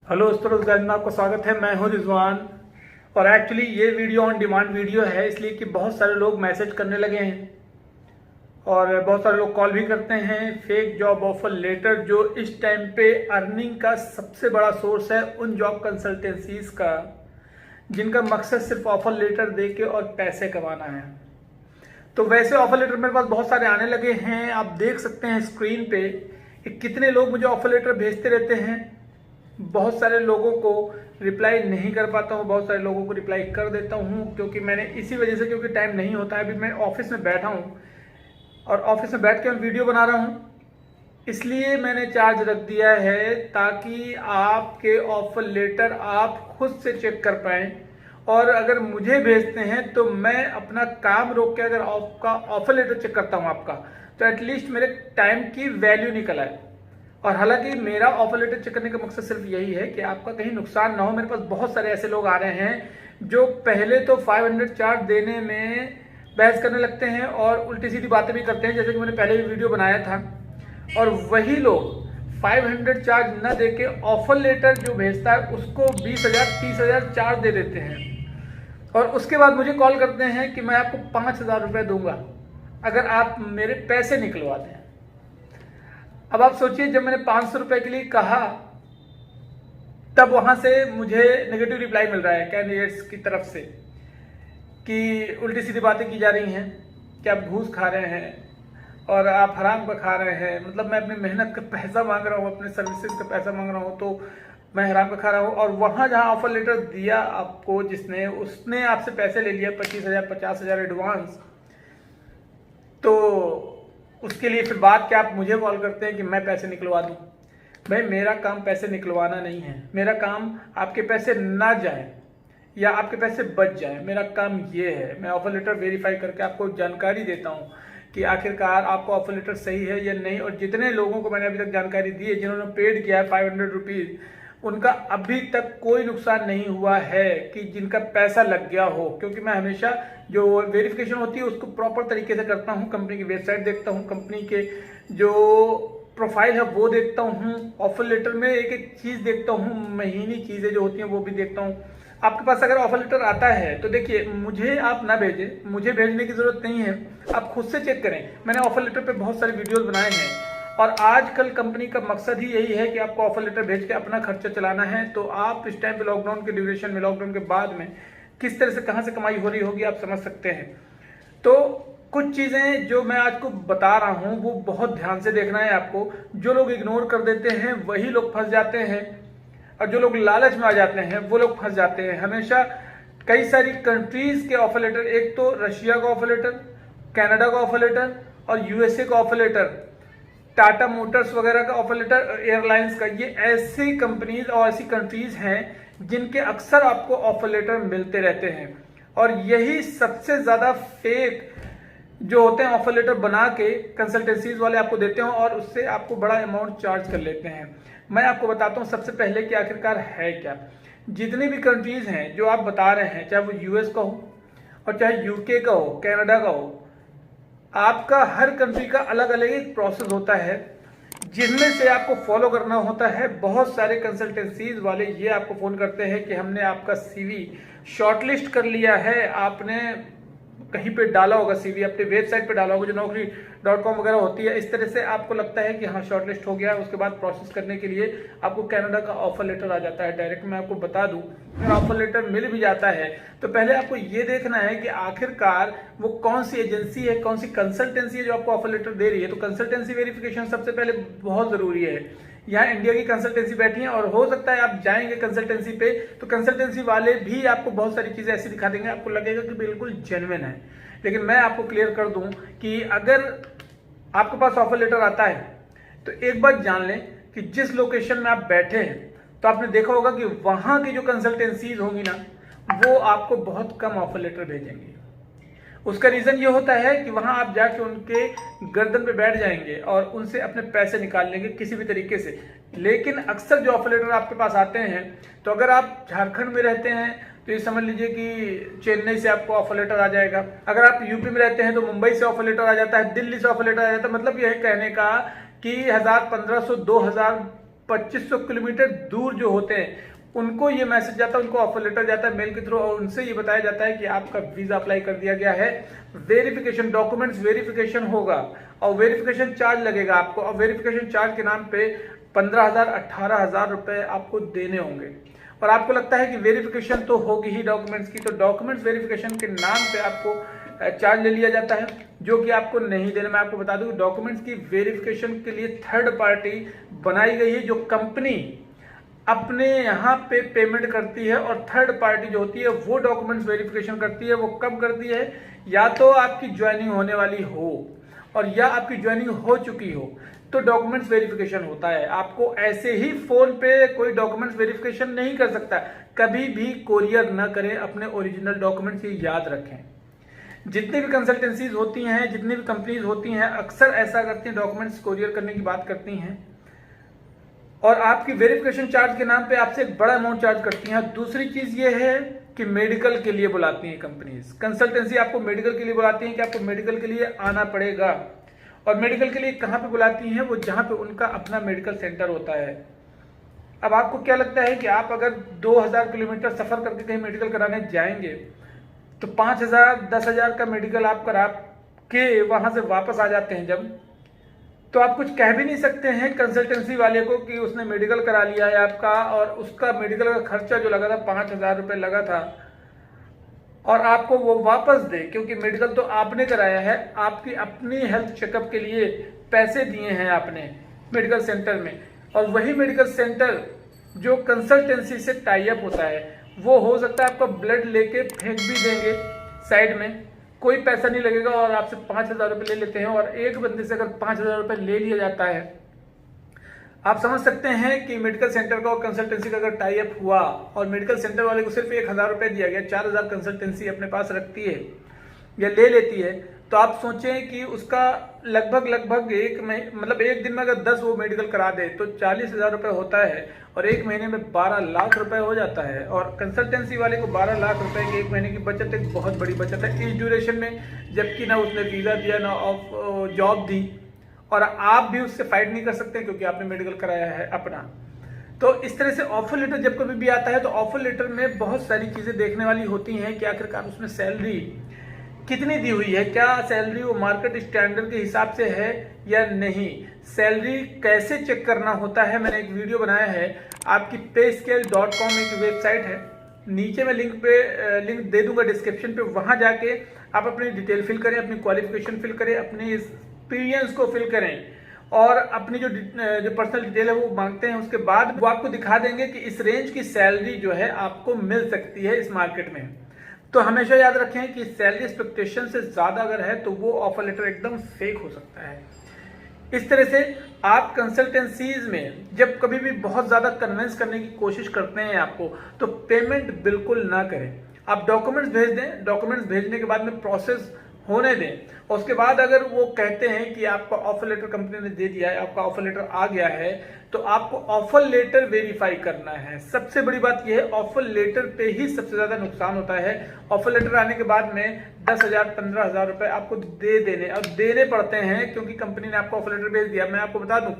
Hello दोस्तों, में आपका स्वागत है। मैं हूं रिजवान और एक्चुअली ये वीडियो ऑन डिमांड वीडियो है, इसलिए कि बहुत सारे लोग मैसेज करने लगे हैं और बहुत सारे लोग कॉल भी करते हैं। फेक जॉब ऑफर लेटर जो इस टाइम पे अर्निंग का सबसे बड़ा सोर्स है उन जॉब कंसल्टेंसीज का जिनका मकसद सिर्फ ऑफर लेटर दे के और पैसे कमाना है। तो वैसे ऑफर लेटर मेरे पास बहुत सारे आने लगे हैं। आप देख सकते हैं स्क्रीन पे कि कितने लोग मुझे ऑफर लेटर भेजते रहते हैं। बहुत सारे लोगों को रिप्लाई नहीं कर पाता हूँ, बहुत सारे लोगों को रिप्लाई कर देता हूँ क्योंकि मैंने इसी वजह से, क्योंकि टाइम नहीं होता है। अभी मैं ऑफिस में बैठा हूँ और ऑफिस में बैठ के मैं वीडियो बना रहा हूँ, इसलिए मैंने चार्ज रख दिया है ताकि आपके ऑफर लेटर आप खुद से चेक कर पाएँ। और अगर मुझे भेजते हैं तो मैं अपना काम रोक के अगर आपका ऑफर लेटर चेक करता हूँ आपका, तो एटलीस्ट मेरे टाइम की वैल्यू निकल आए। और हालांकि मेरा ऑफर लेटर चेक करने का मकसद सिर्फ यही है कि आपका कहीं नुकसान ना हो। मेरे पास बहुत सारे ऐसे लोग आ रहे हैं जो पहले तो 500 चार्ज देने में बहस करने लगते हैं और उल्टी सीधी बातें भी करते हैं, जैसे कि मैंने पहले भी वीडियो बनाया था। और वही लोग 500 चार्ज न दे के ऑफर लेटर जो भेजता है उसको 20,000 30,000 चार्ज दे देते हैं और उसके बाद मुझे कॉल करते हैं कि मैं आपको 5,000 रुपये दूंगा अगर आप मेरे पैसे निकलवा दें। अब आप सोचिए, जब मैंने 500 रुपए के लिए कहा तब वहां से मुझे नेगेटिव रिप्लाई मिल रहा है कैंडिडेट्स की तरफ से कि उल्टी सीधी बातें की जा रही हैं कि आप घूस खा रहे हैं और आप हराम का खा रहे हैं। मतलब मैं अपनी मेहनत का पैसा मांग रहा हूँ, अपने सर्विसेज का पैसा मांग रहा हूँ, तो मैं हराम का खा रहा हूँ। और वहां जहां ऑफर लेटर दिया आपको जिसने, उसने आपसे पैसे ले लिया 25,000 50,000 एडवांस। तो उसके लिए फिर बात क्या, आप मुझे कॉल करते हैं कि मैं पैसे निकलवा दूं। भाई मेरा काम पैसे निकलवाना नहीं है, मेरा काम आपके पैसे ना जाए या आपके पैसे बच जाए, मेरा काम ये है। मैं ऑफर लेटर वेरीफाई करके आपको जानकारी देता हूँ कि आखिरकार आपका ऑफर लेटर सही है या नहीं। और जितने लोगों को मैंने अभी तक जानकारी दी है जिन्होंने पेड किया है 500 रुपीज़, उनका अभी तक कोई नुकसान नहीं हुआ है कि जिनका पैसा लग गया हो। क्योंकि मैं हमेशा जो वेरिफिकेशन होती है उसको प्रॉपर तरीके से करता हूँ। कंपनी की वेबसाइट देखता हूँ, कंपनी के जो प्रोफाइल है वो देखता हूँ, ऑफर लेटर में एक एक चीज़ देखता हूँ, महीनी चीज़ें जो होती हैं वो भी देखता हूँ। आपके पास अगर ऑफर लेटर आता है तो देखिए, मुझे आप ना भेजें, मुझे भेजने की जरूरत नहीं है, आप खुद से चेक करें। मैंने ऑफर लेटर पे बहुत सारे वीडियोस बनाए हैं और आजकल कंपनी का मकसद ही यही है कि आपको ऑफर लेटर भेज के अपना खर्चा चलाना है। तो आप इस टाइम पे लॉकडाउन के ड्यूरेशन में, लॉकडाउन के बाद में किस तरह से कहां से कमाई हो रही होगी आप समझ सकते हैं। तो कुछ चीजें जो मैं आज को बता रहा हूं वो बहुत ध्यान से देखना है आपको। जो लोग इग्नोर कर देते हैं वही लोग फंस जाते हैं और जो लोग लालच में आ जाते हैं वो लोग फंस जाते हैं। हमेशा कई सारी कंट्रीज के ऑफर लेटर, एक तो रशिया का ऑफर लेटर, कनाडा का ऑफर लेटर और यूएसए का ऑफर लेटर, टाटा मोटर्स वगैरह का ऑफर लेटर, एयरलाइंस का, ये ऐसी कंपनीज और ऐसी कंट्रीज हैं जिनके अक्सर आपको ऑफर लेटर मिलते रहते हैं। और यही सबसे ज्यादा फेक जो होते हैं ऑफर लेटर बना के कंसल्टेंसीज वाले आपको देते हैं और उससे आपको बड़ा अमाउंट चार्ज कर लेते हैं। मैं आपको बताता हूँ सबसे पहले कि आखिरकार है क्या। जितनी भी कंट्रीज हैं जो आप बता रहे हैं, चाहे वो यूएस का हो और चाहे यूके का हो, कनाडा का हो, आपका हर कंट्री का अलग अलग एक प्रोसेस होता है जिनमें से आपको फॉलो करना होता है। बहुत सारे कंसल्टेंसीज वाले ये आपको फोन करते हैं कि हमने आपका सीवी शॉर्टलिस्ट कर लिया है, आपने कहीं पे डाला होगा सीवी, अपने वेबसाइट पे डाला होगा जो naukri.com वगैरह होती है। इस तरह से आपको लगता है कि हाँ शॉर्टलिस्ट हो गया है। उसके बाद प्रोसेस करने के लिए आपको कनाडा का ऑफर लेटर आ जाता है डायरेक्ट। मैं आपको बता दूं, अगर ऑफर लेटर मिल भी जाता है तो पहले आपको ये देखना है कि आखिरकार वो कौन सी एजेंसी है, कौन सी कंसल्टेंसी है जो आपको ऑफर लेटर दे रही है। तो कंसल्टेंसी वेरिफिकेशन सबसे पहले बहुत जरूरी है। यहाँ इंडिया की कंसल्टेंसी बैठी है और हो सकता है आप जाएंगे कंसल्टेंसी पे तो कंसल्टेंसी वाले भी आपको बहुत सारी चीजें ऐसी दिखा देंगे, आपको लगेगा कि बिल्कुल जेन्युइन है। लेकिन मैं आपको क्लियर कर दूं कि अगर आपके पास ऑफर लेटर आता है तो एक बात जान लें कि जिस लोकेशन में आप बैठे हैं, तो आपने देखा होगा कि वहां की जो कंसल्टेंसीज होंगी ना, वो आपको बहुत कम ऑफर लेटर भेजेंगे। उसका रीजन ये होता है कि वहां आप जाके उनके गर्दन पे बैठ जाएंगे और उनसे अपने पैसे निकाल लेंगे किसी भी तरीके से। लेकिन अक्सर जो ऑफर लेटर आपके पास आते हैं, तो अगर आप झारखंड में रहते हैं तो ये समझ लीजिए कि चेन्नई से आपको ऑफर लेटर आ जाएगा। अगर आप यूपी में रहते हैं तो मुंबई से ऑफर लेटर आ जाता है, दिल्ली से ऑफर लेटर आ जाता है। मतलब यह कहने का कि 1,000 1,500 2,000 2500 किलोमीटर दूर जो होते हैं उनको ये मैसेज जाता है, उनको ऑफर लेटर जाता है मेल के थ्रू, और उनसे ये बताया जाता है कि आपका वीजा अप्लाई कर दिया गया है। वेरिफिकेशन, डॉक्यूमेंट्स वेरिफिकेशन होगा और वेरिफिकेशन चार्ज लगेगा आपको, और वेरिफिकेशन चार्ज के नाम पे 15,000 18,000 रुपए आपको देने होंगे। और आपको लगता है कि वेरिफिकेशन तो होगी ही डॉक्यूमेंट्स की, तो डॉक्यूमेंट्स वेरिफिकेशन के नाम पे आपको चार्ज ले लिया जाता है, जो कि आपको नहीं देना। मैं आपको बता दूं डॉक्यूमेंट्स की वेरिफिकेशन के लिए थर्ड पार्टी बनाई गई है, जो कंपनी अपने यहाँ पे पेमेंट करती है, और थर्ड पार्टी जो होती है वो डॉक्यूमेंट्स वेरिफिकेशन करती है। वो कब करती है? या तो आपकी ज्वाइनिंग होने वाली हो और या आपकी ज्वाइनिंग हो चुकी हो तो डॉक्यूमेंट्स वेरिफिकेशन होता है। आपको ऐसे ही फोन पे कोई डॉक्यूमेंट्स वेरिफिकेशन नहीं कर सकता। कभी भी कोरियर ना करें अपने ओरिजिनल डॉक्यूमेंट्स, ये याद रखें। जितनी भी कंसल्टेंसीज होती हैं, जितनी भी कंपनीज होती हैं, अक्सर ऐसा करती हैं, डॉक्यूमेंट्स कोरियर करने की बात करती हैं और आपकी वेरिफिकेशन चार्ज के नाम पे आपसे एक बड़ा अमाउंट चार्ज करती हैं। दूसरी चीज ये है कि मेडिकल के लिए बुलाती हैं कंपनीज, कंसल्टेंसी आपको मेडिकल के लिए बुलाती हैं कि आपको मेडिकल के लिए आना पड़ेगा। और मेडिकल के लिए कहाँ पे बुलाती हैं? वो जहाँ पे उनका अपना मेडिकल सेंटर होता है। अब आपको क्या लगता है कि आप अगर 2000 किलोमीटर सफर करके कहीं मेडिकल कराने जाएंगे तो 5000 10,000 का मेडिकल आप करा के वहां से वापस आ जाते हैं जब, तो आप कुछ कह भी नहीं सकते हैं कंसल्टेंसी वाले को कि उसने मेडिकल करा लिया है आपका और उसका मेडिकल का खर्चा जो लगा था 5,000 रुपये लगा था और आपको वो वापस दे, क्योंकि मेडिकल तो आपने कराया है, आपकी अपनी हेल्थ चेकअप के लिए पैसे दिए हैं आपने मेडिकल सेंटर में। और वही मेडिकल सेंटर जो कंसल्टेंसी से टाई अप होता है, वो हो सकता है आपका ब्लड लेके फेंक भी देंगे साइड में, कोई पैसा नहीं लगेगा और आपसे 5,000 रुपये ले लेते हैं। और एक बंदे से अगर 5,000 रुपये ले लिया जाता है, आप समझ सकते हैं कि मेडिकल सेंटर का और कंसल्टेंसी का अगर टाई अप हुआ और मेडिकल सेंटर वाले को सिर्फ 1,000 रुपये दिया गया, 4,000 कंसल्टेंसी अपने पास रखती है या ले लेती है, तो आप सोचें कि उसका लगभग एक दिन में अगर 10 वो मेडिकल करा दे तो 40,000 रुपये होता है और एक महीने में 12 लाख रुपए हो जाता है। और कंसल्टेंसी वाले को 12 लाख रुपए की एक महीने की बचत एक बहुत बड़ी बचत है इस ड्यूरेशन में, जबकि ना उसने वीजा दिया ना जॉब दी, और आप भी उससे फाइट नहीं कर सकते क्योंकि आपने मेडिकल कराया है अपना। तो इस तरह से ऑफर लेटर जब कभी भी आता है तो ऑफर लेटर में बहुत सारी चीजें देखने वाली होती हैं कि आखिरकार उसमें सैलरी कितनी दी हुई है, क्या सैलरी वो मार्केट स्टैंडर्ड के हिसाब से है या नहीं, सैलरी कैसे चेक करना होता है। मैंने एक वीडियो बनाया है, आपकी payscale.com एक वेबसाइट है, नीचे मैं लिंक दे दूंगा डिस्क्रिप्शन पे, वहां जाके आप अपनी डिटेल फिल करें, अपनी क्वालिफिकेशन फिल करें, अपनी एक्सपीरियंस को फिल करें और अपनी जो पर्सनल डिटेल है वो मांगते हैं। उसके बाद वो आपको दिखा देंगे कि इस रेंज की सैलरी जो है आपको मिल सकती है इस मार्केट में। तो हमेशा याद रखें कि सैलरी एक्सपेक्टेशन से ज्यादा अगर है तो वो ऑफर लेटर एकदम फेक हो सकता है। इस तरह से आप कंसल्टेंसीज में जब कभी भी बहुत ज्यादा कन्विंस करने की कोशिश करते हैं आपको, तो पेमेंट बिल्कुल ना करें। आप डॉक्यूमेंट्स भेज दें, डॉक्यूमेंट्स भेजने के बाद में प्रोसेस होने दें, और उसके बाद अगर वो कहते हैं कि आपका ऑफर लेटर कंपनी ने दे दिया है, आपका ऑफर लेटर आ गया है, तो आपको ऑफर लेटर वेरीफाई करना है। सबसे बड़ी बात यह है, ऑफर लेटर पे ही सबसे ज्यादा नुकसान होता है। ऑफर लेटर आने के बाद में 10,000 15,000 रुपए आपको देने पड़ते हैं, क्योंकि कंपनी ने आपको ऑफर लेटर भेज दिया। मैं आपको बता दूं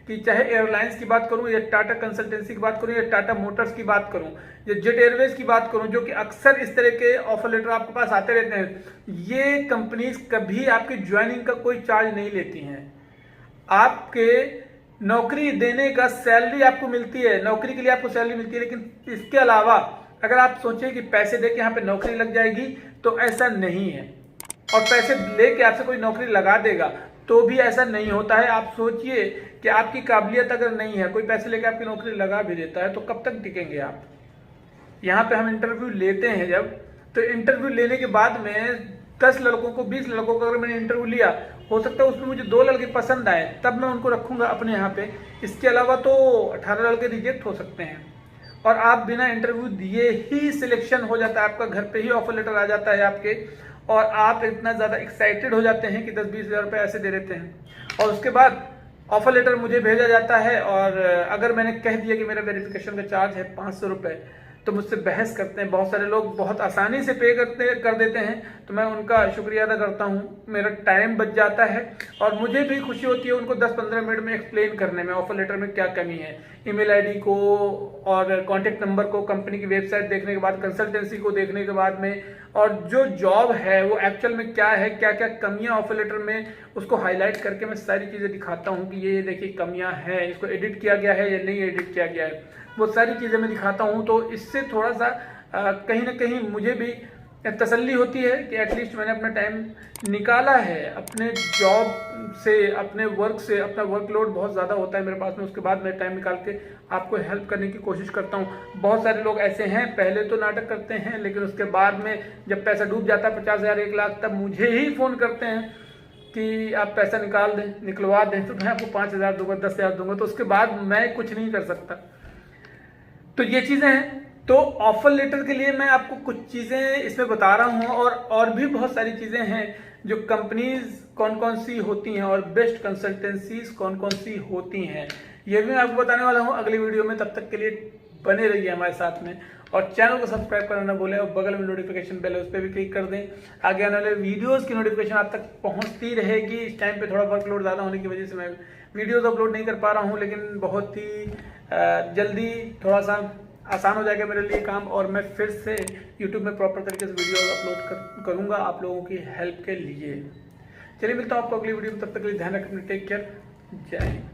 कि चाहे एयरलाइंस की बात करूं या टाटा कंसल्टेंसी की बात करूं या टाटा मोटर्स की बात करूं या जेट एयरवेज की बात करूं, जो कि अक्सर इस तरह के ऑफर लेटर आपके पास आते रहते हैं, ये कंपनीज कभी आपकी ज्वाइनिंग का कोई चार्ज नहीं लेती हैं। आपके नौकरी देने का सैलरी आपको मिलती है, नौकरी के लिए आपको सैलरी मिलती है, लेकिन इसके अलावा अगर आप सोचें कि पैसे दे के यहाँ पे नौकरी लग जाएगी, तो ऐसा नहीं है। और पैसे लेके आपसे कोई नौकरी लगा देगा तो भी ऐसा नहीं होता है। आप सोचिए कि आपकी काबिलियत अगर नहीं है, कोई पैसे लेके आपकी नौकरी लगा भी देता है, तो कब तक टिकेंगे आप। यहाँ पे हम इंटरव्यू लेते हैं जब, तो इंटरव्यू लेने के बाद में 10 लड़कों को 20 लड़कों को अगर मैंने इंटरव्यू लिया, हो सकता है उसमें मुझे 2 लड़के पसंद आए, तब मैं उनको रखूंगा अपने यहाँ पे। इसके अलावा तो 18 लड़के रिजेक्ट हो सकते हैं और आप बिना इंटरव्यू दिए ही सिलेक्शन हो जाता है, आपका घर पे ही ऑफर लेटर आ जाता है आपके, और आप इतना ज्यादा एक्साइटेड हो जाते हैं कि 10-20 हज़ार रुपये ऐसे दे देते हैं। और उसके बाद ऑफर लेटर मुझे भेजा जाता है, और अगर मैंने कह दिया कि मेरा वेरिफिकेशन का चार्ज है 500 रुपये, तो मुझसे बहस करते हैं। बहुत सारे लोग बहुत आसानी से पे कर देते हैं, तो मैं उनका शुक्रिया अदा करता हूँ। मेरा टाइम बच जाता है और मुझे भी खुशी होती है उनको 10-15 मिनट में एक्सप्लेन करने में ऑफर लेटर में क्या कमी है। ईमेल आईडी को और कॉन्टेक्ट नंबर को, कंपनी की वेबसाइट देखने के बाद, कंसल्टेंसी को देखने के बाद में, और जो जॉब है वो एक्चुअल में क्या है, क्या क्या कमियां ऑफर लेटर में, उसको हाईलाइट करके मैं सारी चीज़ें दिखाता हूँ कि ये देखिए कमियां हैं, इसको एडिट किया गया है या नहीं एडिट किया गया है, वो सारी चीज़ें मैं दिखाता हूँ। तो इससे थोड़ा सा कहीं ना कहीं मुझे भी तसल्ली होती है कि एटलीस्ट मैंने अपना टाइम निकाला है अपने जॉब से, अपने वर्क से। अपना वर्कलोड बहुत ज़्यादा होता है मेरे पास में, उसके बाद मैं टाइम निकाल के आपको हेल्प करने की कोशिश करता हूँ। बहुत सारे लोग ऐसे हैं, पहले तो नाटक करते हैं, लेकिन उसके बाद में जब पैसा डूब जाता है 50,000 1 लाख, तब मुझे ही फ़ोन करते हैं कि आप पैसा निकलवा दें, तो मैं आपको 5,000 दूंगा, 10,000 दूंगा, तो उसके बाद मैं कुछ नहीं कर सकता। तो ये चीज़ें हैं। तो ऑफर लेटर के लिए मैं आपको कुछ चीज़ें इसमें बता रहा हूँ, और भी बहुत सारी चीज़ें हैं जो कंपनीज कौन कौन सी होती हैं और बेस्ट कंसल्टेंसीज कौन कौन सी होती हैं, ये भी मैं आपको बताने वाला हूँ अगली वीडियो में। तब तक के लिए बने रहिए हमारे साथ में, और चैनल को सब्सक्राइब करना ना भूलें, और बगल में नोटिफिकेशन बेल है उस पर भी क्लिक कर दें। आगे आने वाले वीडियोज़ की नोटिफिकेशन आप तक पहुँचती रहेगी। इस टाइम पर थोड़ा वर्कलोड ज़्यादा होने की वजह से मैं वीडियोज़ अपलोड नहीं कर पा रहा हूँ, लेकिन बहुत ही जल्दी थोड़ा सा आसान हो जाएगा मेरे लिए काम, और मैं फिर से YouTube में प्रॉपर तरीके से वीडियो अपलोड करूँगा आप लोगों की हेल्प के लिए। चलिए मिलता हूँ आपको अगली वीडियो में, तब तक के लिए ध्यान रखें, टेक केयर, जय हिंद।